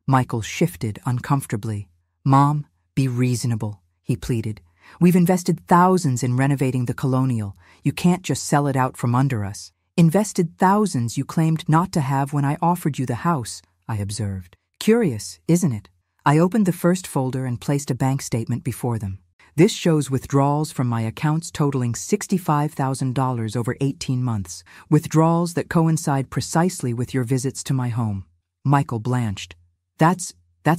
S1: Michael shifted uncomfortably. "Mom, be reasonable," he pleaded. "We've invested thousands in renovating the Colonial. You can't just sell it out from under us." "Invested thousands you claimed not to have when I offered you the house," I observed. "Curious, isn't it?" I opened the first folder and placed a bank statement before them. "This shows withdrawals from my accounts totaling $65,000 over 18 months, withdrawals that coincide precisely with your visits to my home." Michael blanched. That's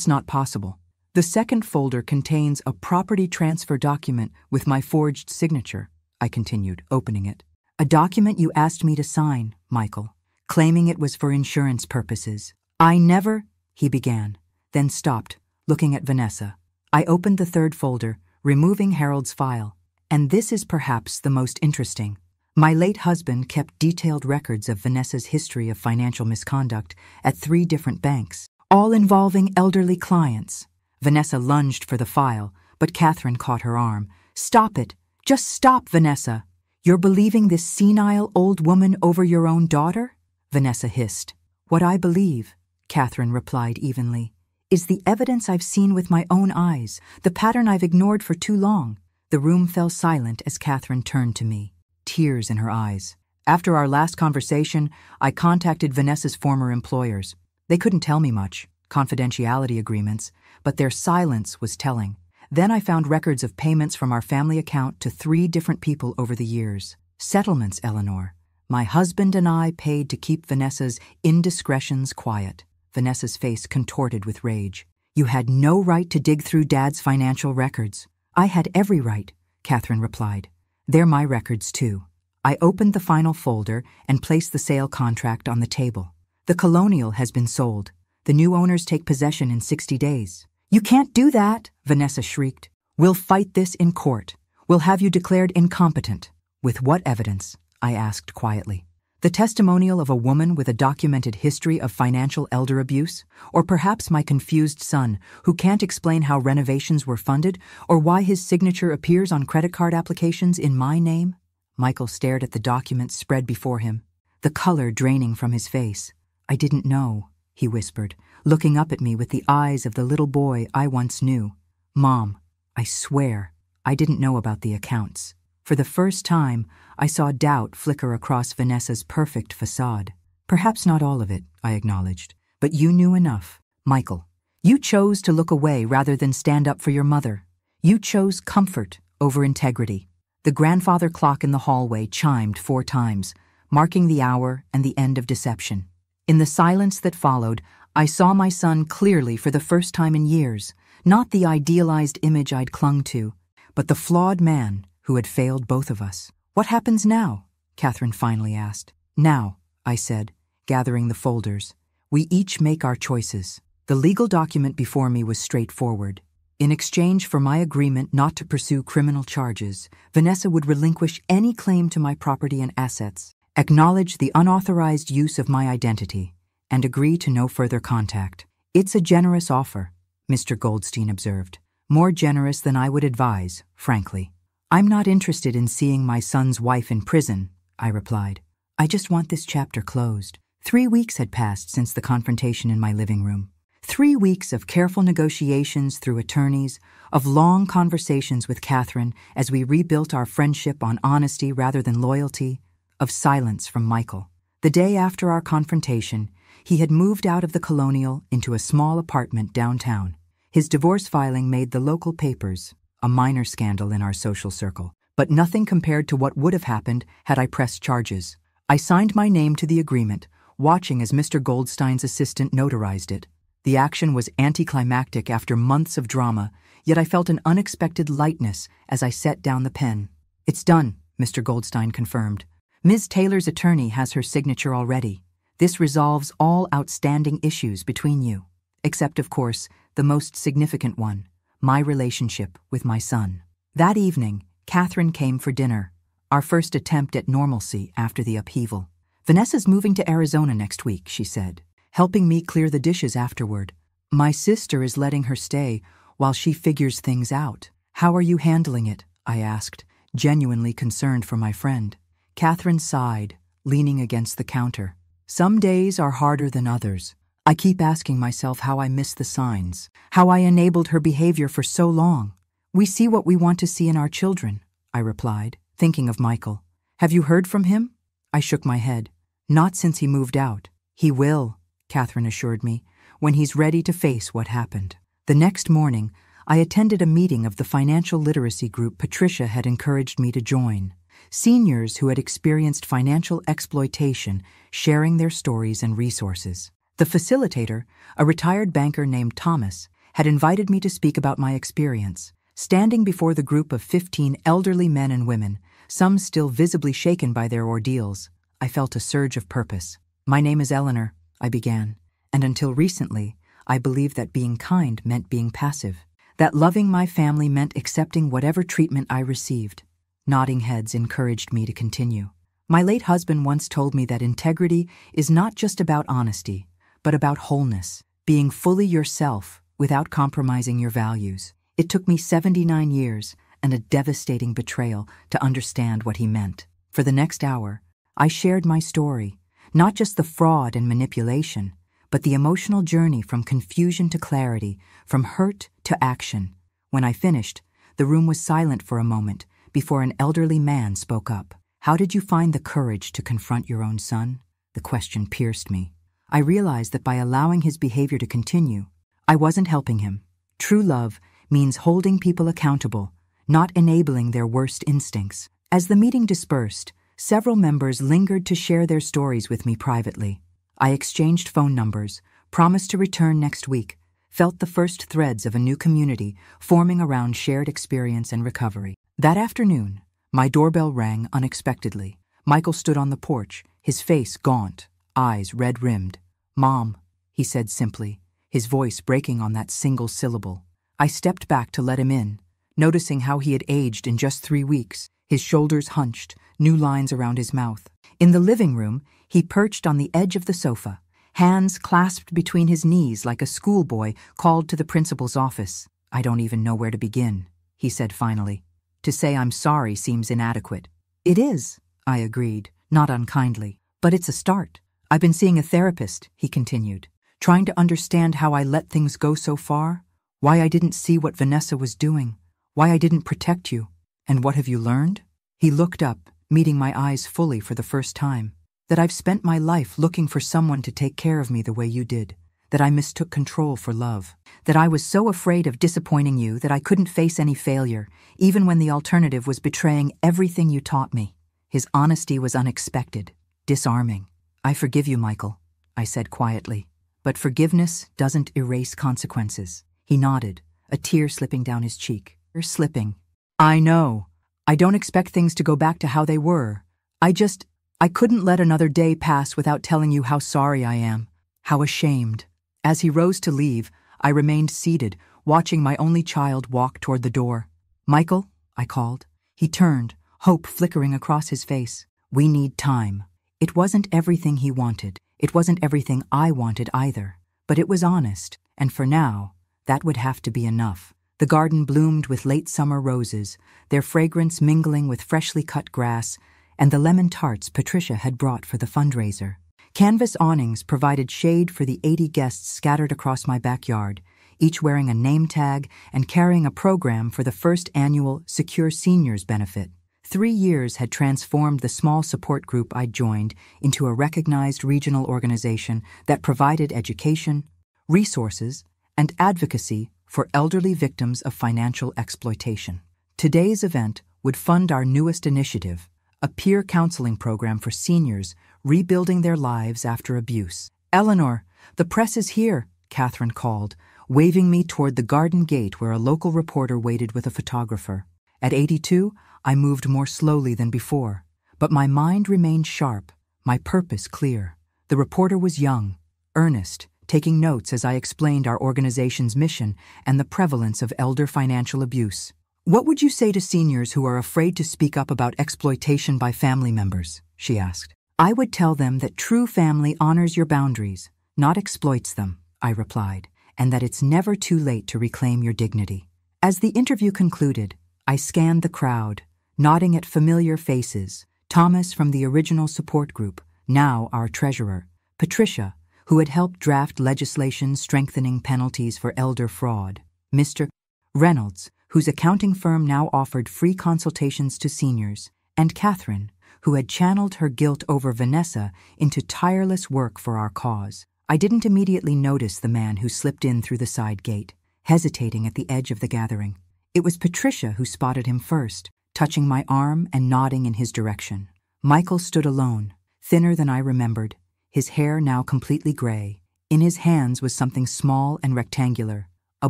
S1: not possible." "The second folder contains a property transfer document with my forged signature," I continued, opening it. "A document you asked me to sign, Michael, claiming it was for insurance purposes." "I never," he began, then stopped, looking at Vanessa. I opened the third folder, removing Harold's file, and this is perhaps the most interesting. My late husband kept detailed records of Vanessa's history of financial misconduct at 3 different banks, all involving elderly clients. Vanessa lunged for the file, but Catherine caught her arm. "Stop it. Just stop, Vanessa. You're believing this senile old woman over your own daughter?" Vanessa hissed. "What I believe," Catherine replied evenly, "is the evidence I've seen with my own eyes, the pattern I've ignored for too long." The room fell silent as Catherine turned to me, tears in her eyes. "After our last conversation, I contacted Vanessa's former employers. They couldn't tell me much, confidentiality agreements, but their silence was telling. Then I found records of payments from our family account to 3 different people over the years. Settlements, Eleanor. My husband and I paid to keep Vanessa's indiscretions quiet." Vanessa's face contorted with rage. "You had no right to dig through Dad's financial records." "I had every right," Catherine replied. "They're my records, too." I opened the final folder and placed the sale contract on the table. "The Colonial has been sold. The new owners take possession in 60 days. "You can't do that," Vanessa shrieked. "We'll fight this in court. We'll have you declared incompetent." "With what evidence?" I asked quietly. "The testimonial of a woman with a documented history of financial elder abuse? Or perhaps my confused son, who can't explain how renovations were funded or why his signature appears on credit card applications in my name?" Michael stared at the documents spread before him, the color draining from his face. "I didn't know," he whispered, looking up at me with the eyes of the little boy I once knew. "Mom, I swear, I didn't know about the accounts." For the first time, I saw doubt flicker across Vanessa's perfect facade. Perhaps not all of it, I acknowledged. But you knew enough. Michael, you chose to look away rather than stand up for your mother. You chose comfort over integrity. The grandfather clock in the hallway chimed 4 times, marking the hour and the end of deception. In the silence that followed, I saw my son clearly for the first time in years, not the idealized image I'd clung to, but the flawed man who had failed both of us. What happens now? Catherine finally asked. Now, I said, gathering the folders. We each make our choices. The legal document before me was straightforward. In exchange for my agreement not to pursue criminal charges, Vanessa would relinquish any claim to my property and assets, acknowledge the unauthorized use of my identity, and agree to no further contact. It's a generous offer, Mr. Goldstein observed. More generous than I would advise, frankly. I'm not interested in seeing my son's wife in prison, I replied. I just want this chapter closed. 3 weeks had passed since the confrontation in my living room. 3 weeks of careful negotiations through attorneys, of long conversations with Catherine as we rebuilt our friendship on honesty rather than loyalty, of silence from Michael. The day after our confrontation, he had moved out of the Colonial into a small apartment downtown. His divorce filing made the local papers, a minor scandal in our social circle, but nothing compared to what would have happened had I pressed charges. I signed my name to the agreement, watching as Mr. Goldstein's assistant notarized it. The action was anticlimactic after months of drama, yet I felt an unexpected lightness as I set down the pen. It's done, Mr. Goldstein confirmed. Ms. Taylor's attorney has her signature already. This resolves all outstanding issues between you, except, of course, the most significant one, my relationship with my son. That evening, Catherine came for dinner, our first attempt at normalcy after the upheaval. Vanessa's moving to Arizona next week, she said, helping me clear the dishes afterward. My sister is letting her stay while she figures things out. How are you handling it? I asked, genuinely concerned for my friend. Catherine sighed, leaning against the counter. Some days are harder than others. I keep asking myself how I missed the signs, how I enabled her behavior for so long. We see what we want to see in our children, I replied, thinking of Michael. Have you heard from him? I shook my head. Not since he moved out. He will, Catherine assured me, when he's ready to face what happened. The next morning, I attended a meeting of the financial literacy group Patricia had encouraged me to join. Seniors who had experienced financial exploitation sharing their stories and resources. The facilitator, a retired banker named Thomas, had invited me to speak about my experience. Standing before the group of 15 elderly men and women, some still visibly shaken by their ordeals, I felt a surge of purpose. My name is Eleanor, I began, and until recently, I believed that being kind meant being passive, that loving my family meant accepting whatever treatment I received. Nodding heads encouraged me to continue. My late husband once told me that integrity is not just about honesty, but about wholeness, being fully yourself without compromising your values. It took me 79 years and a devastating betrayal to understand what he meant. For the next hour, I shared my story, not just the fraud and manipulation, but the emotional journey from confusion to clarity, from hurt to action. When I finished, the room was silent for a moment before an elderly man spoke up. How did you find the courage to confront your own son? The question pierced me. I realized that by allowing his behavior to continue, I wasn't helping him. True love means holding people accountable, not enabling their worst instincts. As the meeting dispersed, several members lingered to share their stories with me privately. I exchanged phone numbers, promised to return next week, felt the first threads of a new community forming around shared experience and recovery. That afternoon, my doorbell rang unexpectedly. Michael stood on the porch, his face gaunt, eyes red-rimmed. "Mom," he said simply, his voice breaking on that single syllable. I stepped back to let him in, noticing how he had aged in just 3 weeks, his shoulders hunched, new lines around his mouth. In the living room, he perched on the edge of the sofa, hands clasped between his knees like a schoolboy called to the principal's office. "I don't even know where to begin," he said finally. "To say I'm sorry seems inadequate." "It is," I agreed, not unkindly, "but it's a start. I've been seeing a therapist," he continued, "trying to understand how I let things go so far, why I didn't see what Vanessa was doing, why I didn't protect you. And what have you learned?" He looked up, meeting my eyes fully for the first time. That I've spent my life looking for someone to take care of me the way you did. That I mistook control for love. That I was so afraid of disappointing you that I couldn't face any failure, even when the alternative was betraying everything you taught me. His honesty was unexpected, disarming. I forgive you, Michael, I said quietly. But forgiveness doesn't erase consequences. He nodded, a tear slipping down his cheek. You're slipping. I know. I don't expect things to go back to how they were. I couldn't let another day pass without telling you how sorry I am, how ashamed. As he rose to leave, I remained seated, watching my only child walk toward the door. Michael, I called. He turned, hope flickering across his face. We need time. It wasn't everything he wanted. It wasn't everything I wanted either. But it was honest, and for now, that would have to be enough. The garden bloomed with late summer roses, their fragrance mingling with freshly cut grass, and the lemon tarts Patricia had brought for the fundraiser. Canvas awnings provided shade for the 80 guests scattered across my backyard, each wearing a name tag and carrying a program for the first annual Secure Seniors benefit. 3 years had transformed the small support group I'd joined into a recognized regional organization that provided education, resources, and advocacy for elderly victims of financial exploitation. Today's event would fund our newest initiative, a peer counseling program for seniors rebuilding their lives after abuse. Eleanor, the press is here, Catherine called, waving me toward the garden gate where a local reporter waited with a photographer. At 82, I moved more slowly than before, but my mind remained sharp, my purpose clear. The reporter was young, earnest, taking notes as I explained our organization's mission and the prevalence of elder financial abuse. What would you say to seniors who are afraid to speak up about exploitation by family members? She asked. I would tell them that true family honors your boundaries, not exploits them, I replied, and that it's never too late to reclaim your dignity. As the interview concluded, I scanned the crowd, nodding at familiar faces. Thomas from the original support group, now our treasurer, Patricia, who had helped draft legislation strengthening penalties for elder fraud, Mr. Reynolds, whose accounting firm now offered free consultations to seniors, and Catherine, who had channeled her guilt over Vanessa into tireless work for our cause. I didn't immediately notice the man who slipped in through the side gate, hesitating at the edge of the gathering. It was Patricia who spotted him first, touching my arm and nodding in his direction. Michael stood alone, thinner than I remembered, his hair now completely gray. In his hands was something small and rectangular, a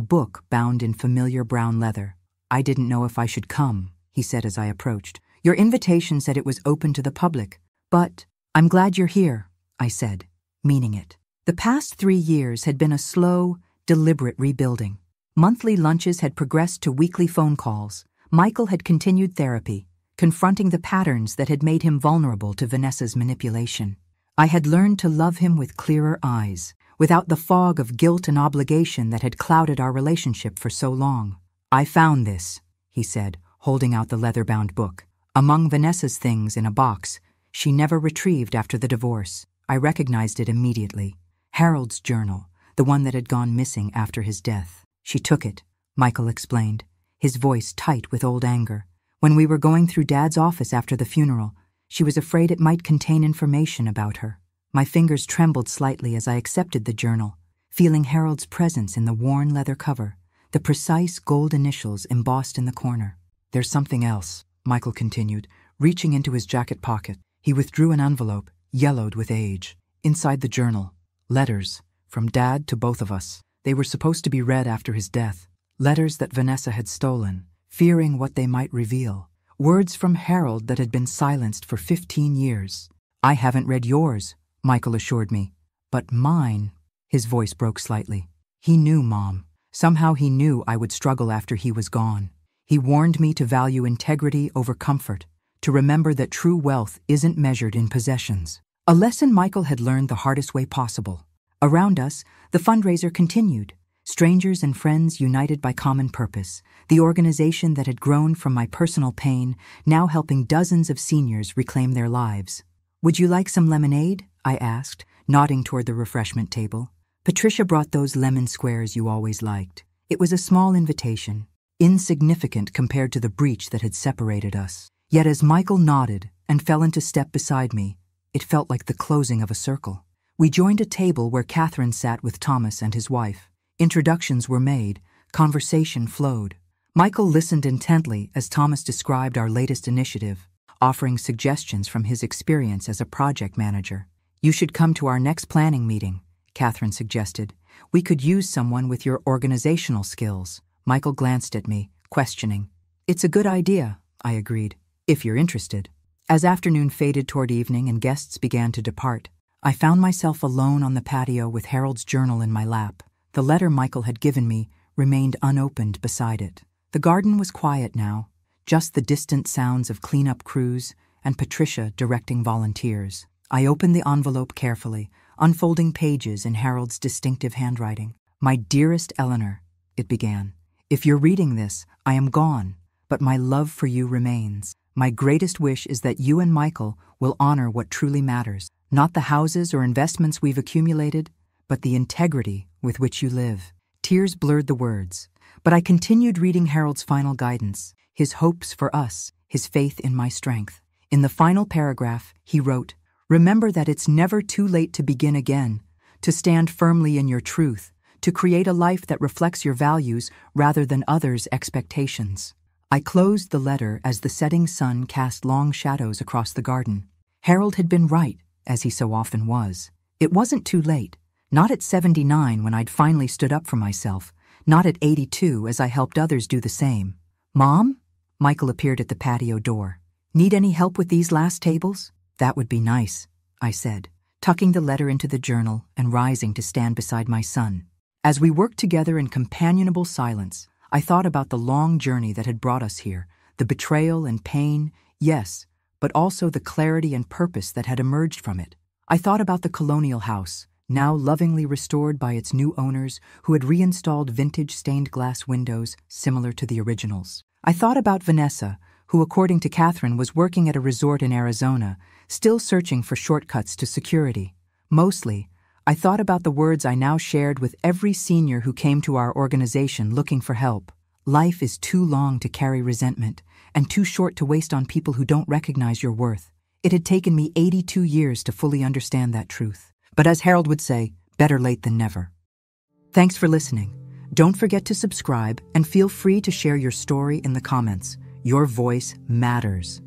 S1: book bound in familiar brown leather. I didn't know if I should come, he said as I approached. Your invitation said it was open to the public, but I'm glad you're here, I said, meaning it. The past 3 years had been a slow, deliberate rebuilding. Monthly lunches had progressed to weekly phone calls. Michael had continued therapy, confronting the patterns that had made him vulnerable to Vanessa's manipulation. I had learned to love him with clearer eyes, without the fog of guilt and obligation that had clouded our relationship for so long. I found this, he said, holding out the leather-bound book. Among Vanessa's things in a box she never retrieved after the divorce. I recognized it immediately. Harold's journal, the one that had gone missing after his death. She took it, Michael explained, his voice tight with old anger. When we were going through Dad's office after the funeral, she was afraid it might contain information about her. My fingers trembled slightly as I accepted the journal, feeling Harold's presence in the worn leather cover, the precise gold initials embossed in the corner. There's something else, Michael continued, reaching into his jacket pocket. He withdrew an envelope, yellowed with age. Inside the journal, letters, from Dad to both of us. They were supposed to be read after his death. Letters that Vanessa had stolen, fearing what they might reveal. Words from Harold that had been silenced for 15 years. I haven't read yours, Michael assured me. But mine, his voice broke slightly. He knew, Mom. Somehow he knew I would struggle after he was gone. He warned me to value integrity over comfort, to remember that true wealth isn't measured in possessions. A lesson Michael had learned the hardest way possible. Around us, the fundraiser continued. Strangers and friends united by common purpose, the organization that had grown from my personal pain, now helping dozens of seniors reclaim their lives. Would you like some lemonade? I asked, nodding toward the refreshment table. Patricia brought those lemon squares you always liked. It was a small invitation, insignificant compared to the breach that had separated us. Yet as Michael nodded and fell into step beside me, It felt like the closing of a circle. We joined a table where Catherine sat with Thomas and his wife. Introductions were made, conversation flowed. Michael listened intently as Thomas described our latest initiative, offering suggestions from his experience as a project manager. "You should come to our next planning meeting," Catherine suggested. "We could use someone with your organizational skills." Michael glanced at me, questioning. "It's a good idea," I agreed, "if you're interested." As afternoon faded toward evening and guests began to depart, I found myself alone on the patio with Harold's journal in my lap. The letter Michael had given me remained unopened beside it. The garden was quiet now, just the distant sounds of cleanup crews and Patricia directing volunteers. I opened the envelope carefully, unfolding pages in Harold's distinctive handwriting. "My dearest Eleanor," it began, "if you're reading this, I am gone, but my love for you remains. My greatest wish is that you and Michael will honor what truly matters, not the houses or investments we've accumulated, but the integrity with which you live." Tears blurred the words, but I continued reading Harold's final guidance, his hopes for us, his faith in my strength. In the final paragraph, he wrote, "Remember that it's never too late to begin again, to stand firmly in your truth, to create a life that reflects your values rather than others' expectations." I closed the letter as the setting sun cast long shadows across the garden. Harold had been right, as he so often was. It wasn't too late. Not at 79 when I'd finally stood up for myself, not at 82 as I helped others do the same. "Mom?" Michael appeared at the patio door. "Need any help with these last tables?" "That would be nice," I said, tucking the letter into the journal and rising to stand beside my son. As we worked together in companionable silence, I thought about the long journey that had brought us here, the betrayal and pain, yes, but also the clarity and purpose that had emerged from it. I thought about the colonial house, now lovingly restored by its new owners who had reinstalled vintage stained glass windows similar to the originals. I thought about Vanessa, who according to Catherine was working at a resort in Arizona, still searching for shortcuts to security. Mostly, I thought about the words I now shared with every senior who came to our organization looking for help. Life is too long to carry resentment, and too short to waste on people who don't recognize your worth. It had taken me 82 years to fully understand that truth. But as Harold would say, better late than never. Thanks for listening. Don't forget to subscribe and feel free to share your story in the comments. Your voice matters.